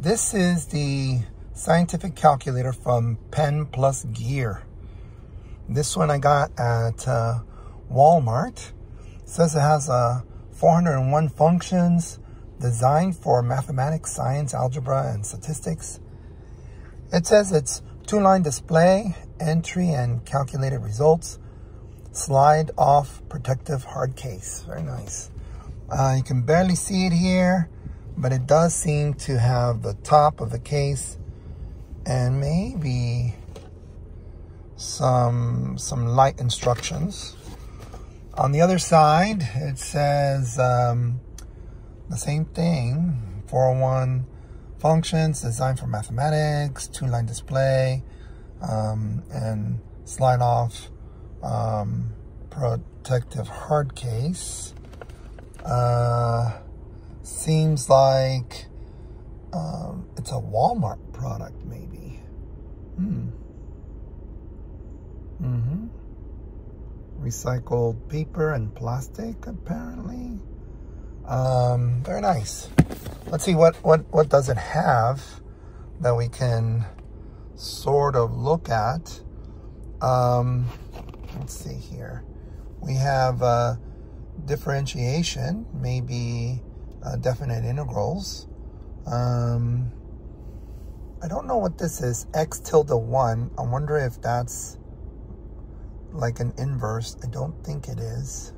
This is the scientific calculator from Pen Plus Gear. This one I got at Walmart. It says it has 401 functions designed for mathematics, science, algebra, and statistics. It says it's 2-line display, entry and calculated results, slide off protective hard case. Very nice. You can barely see it here, but it does seem to have the top of the case and maybe some light instructions. On the other side, it says the same thing, 401 functions designed for mathematics, 2-line display, and slide off protective hard case. Seems like it's a Walmart product, maybe. Recycled paper and plastic, apparently. Very nice. Let's see what does it have that we can sort of look at. Let's see here. We have differentiation, maybe definite integrals. I don't know what this is. X tilde 1. I wonder if that's like an inverse. I don't think it is.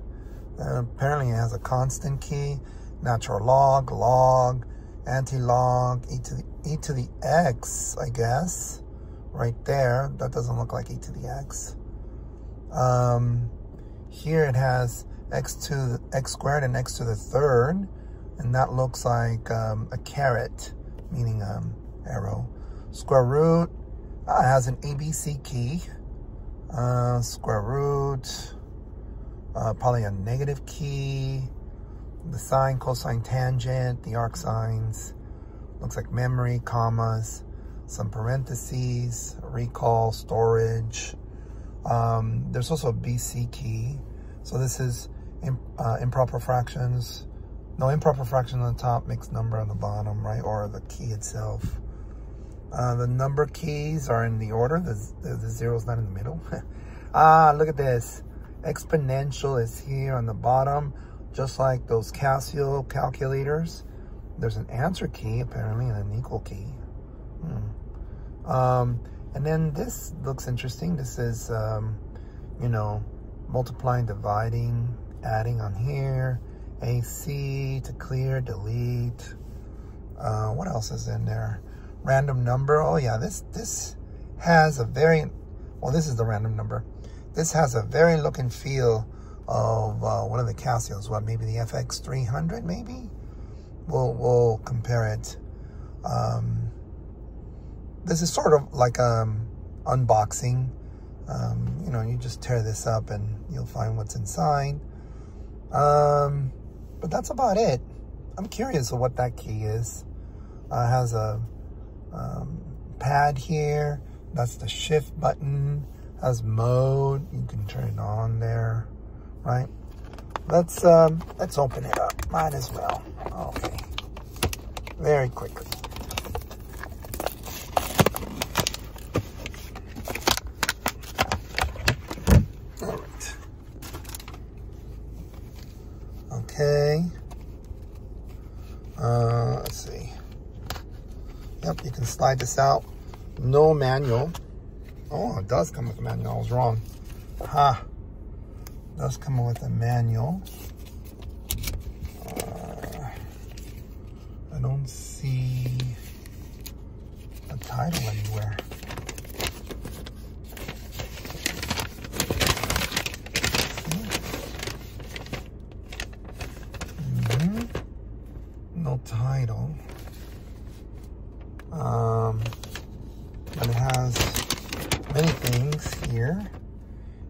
Apparently it has a constant key, natural log, log, anti-log, e to the x, I guess. Right there. That doesn't look like e to the x. Here it has x squared and x to the third, and that looks like a caret, meaning arrow. Square root has an ABC key. Square root, probably a negative key. The sine, cosine, tangent, the arc sines. Looks like memory, commas, some parentheses, recall, storage. There's also a BC key. So this is improper fractions. No, improper fraction on the top, mixed number on the bottom, right? Or the key itself. The number keys are in the order. The zero's not in the middle. Look at this. Exponential is here on the bottom, just like those Casio calculators. There's an answer key, apparently, and an equal key. And then this looks interesting. This is, you know, multiplying, dividing, adding on here. AC to clear, delete. What else is in there? Random number. Oh yeah, this has a very, well, this is the random number. This has a very look and feel of one of the Casios. What, maybe the FX 300, maybe? We'll compare it. This is sort of like unboxing. You know, you just tear this up and you'll find what's inside. But that's about it. I'm curious of what that key is. It has a pad here. That's the shift button. Has mode. You can turn it on there, right? Let's open it up. Might as well. Okay. Very quickly. All right. Okay. Let's see. Yep, you can slide this out. No manual. Oh, it does come with a manual. I was wrong. Ha. It does come with a manual. I don't see a title anywhere. No title. But it has many things here.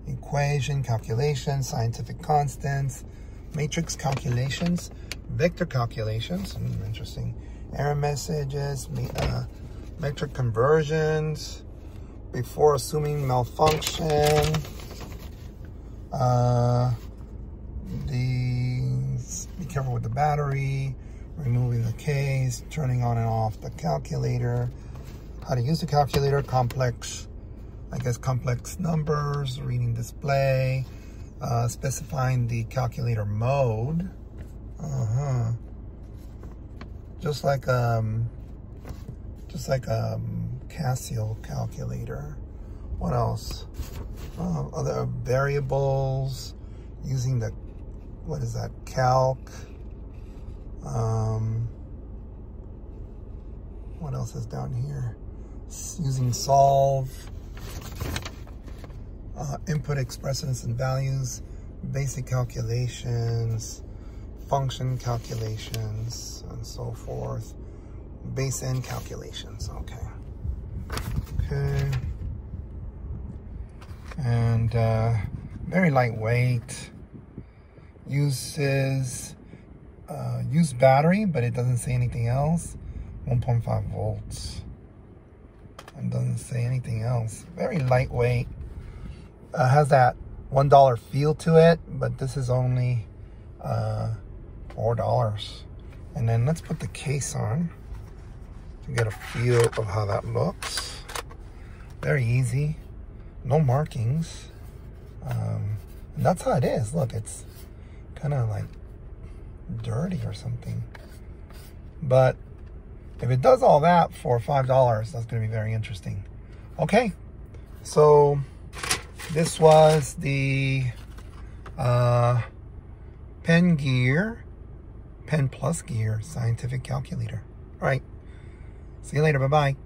Equation, calculations, scientific constants, matrix calculations, vector calculations, interesting. Error messages, metric conversions, before assuming malfunction. Be careful with the battery. removing the case, turning on and off the calculator, how to use the calculator, complex numbers, reading display, specifying the calculator mode. Just like Casio calculator. What else? Other variables, using the, what is that, calc. What else is down here? Using solve, input expressions and values, basic calculations, function calculations, and so forth. Base N calculations, okay. And very lightweight. Use battery, but it doesn't say anything else. 1.5 volts. It doesn't say anything else. Very lightweight. Has that $1 feel to it, but this is only $4. And then let's put the case on to get a feel of how that looks. Very easy, no markings. And that's how it is. Look, it's kind of like dirty or something. But if it does all that for $5, that's going to be very interesting. Okay, so this was the Pen Plus Gear scientific calculator. All right, see you later. Bye-bye.